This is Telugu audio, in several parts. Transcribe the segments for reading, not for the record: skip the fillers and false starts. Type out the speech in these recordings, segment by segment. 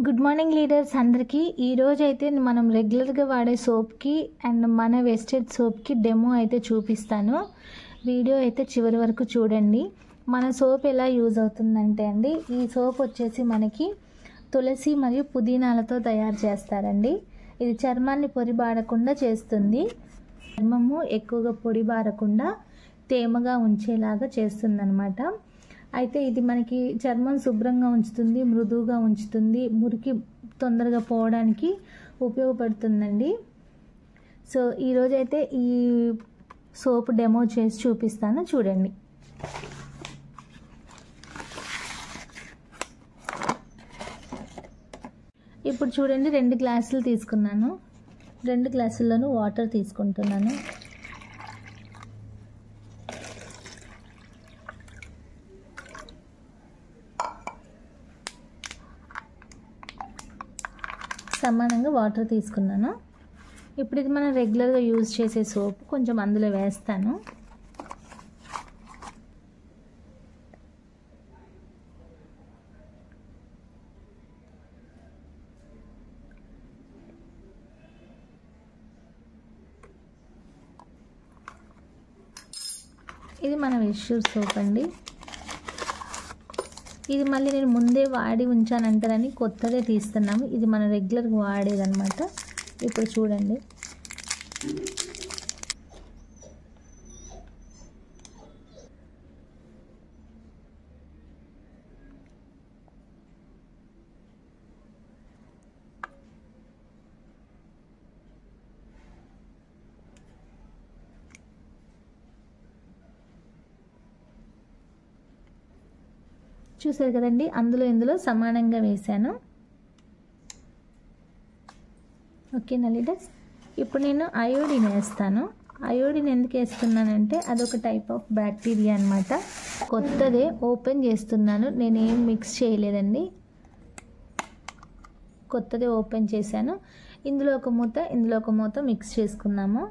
గుడ్ మార్నింగ్ లీడర్స్ అందరికీ. ఈరోజు అయితే మనం రెగ్యులర్గా వాడే సోప్కి అండ్ మన వెస్టెడ్ సోప్కి డెమో అయితే చూపిస్తాను. వీడియో అయితే చివరి వరకు చూడండి. మన సోప్ ఎలా యూజ్ అవుతుందంటే అండి, ఈ సోప్ వచ్చేసి మనకి తులసి మరియు పుదీనాలతో తయారు చేస్తారండి. ఇది చర్మాన్ని పొడిబారకుండా చేస్తుంది. చర్మము ఎక్కువగా పొడిబారకుండా తేమగా ఉంచేలాగా చేస్తుందన్నమాట. అయితే ఇది మనకి చర్మం శుభ్రంగా ఉంచుతుంది, మృదువుగా ఉంచుతుంది, మురికి తొందరగా పోవడానికి ఉపయోగపడుతుందండి. సో ఈరోజైతే ఈ సోప్ డెమో చేసి చూపిస్తాను, చూడండి. ఇప్పుడు చూడండి, 2 గ్లాసులు తీసుకున్నాను. 2 గ్లాసుల్లోనూ వాటర్ తీసుకుంటున్నాను. సమానంగా వాటర్ తీసుకున్నాను. ఇప్పుడు ఇది మనం రెగ్యులర్గా యూజ్ చేసే సోప్ కొంచెం అందులో వేస్తాను. ఇది మన వెస్టెడ్ సోప్ అండి. ఇది మళ్ళీ నేను ముందే వాడి ఉంచానంటారని కొత్తదే తీస్తున్నాము. ఇది మనం రెగ్యులర్గా వాడేదన్నమాట. ఇప్పుడు చూడండి, చూసారు కదండి, ఇందులో సమానంగా వేసాను. ఓకేనా లీడర్స్? ఇప్పుడు నేను అయోడిన్ వేస్తాను. అయోడిన్ ఎందుకు వేస్తున్నానంటే అదొక టైప్ ఆఫ్ బ్యాక్టీరియా అన్నమాట. కొత్తదే ఓపెన్ చేస్తున్నాను, నేనేం మిక్స్ చేయలేదండి. కొత్తదే ఓపెన్ చేశాను. ఇందులో ఒక మూత మిక్స్ చేసుకున్నాము.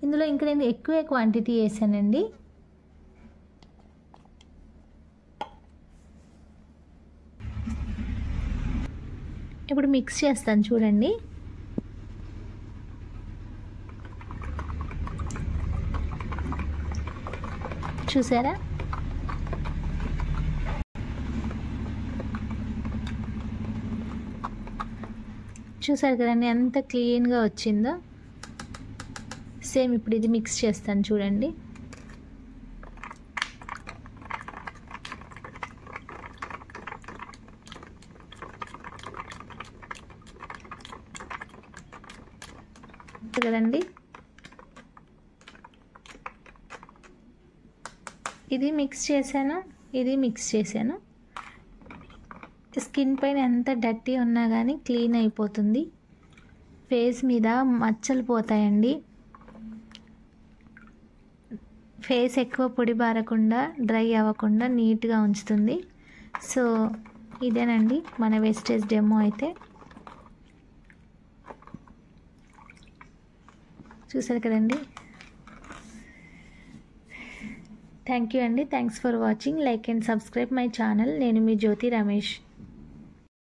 ఇందులో ఇంకా నేను ఎక్కువ క్వాంటిటీ వేసానండి. ఇప్పుడు మిక్స్ చేస్తాను, చూడండి. చూసారా? చూసారు కదండి ఎంత క్లీన్గా వచ్చిందో. సేమ్ ఇప్పుడు ఇది మిక్స్ చేస్తాను, చూడండి. కదండి, ఇది మిక్స్ చేశాను. స్కిన్ పైన ఎంత డర్టీ ఉన్నా కానీ క్లీన్ అయిపోతుంది. ఫేస్ మీద మచ్చలు పోతాయండి. ఫేస్ ఎక్కువ పొడి బారకుండా, డ్రై అవ్వకుండా నీట్గా ఉంచుతుంది. సో ఇదేనండి మన వెస్టేజ్ డెమో అయితే. చూసారు కదండి. థ్యాంక్ యూ అండి. Thanks for watching. Like and subscribe my channel. నేను మీ జ్యోతి రమేష్.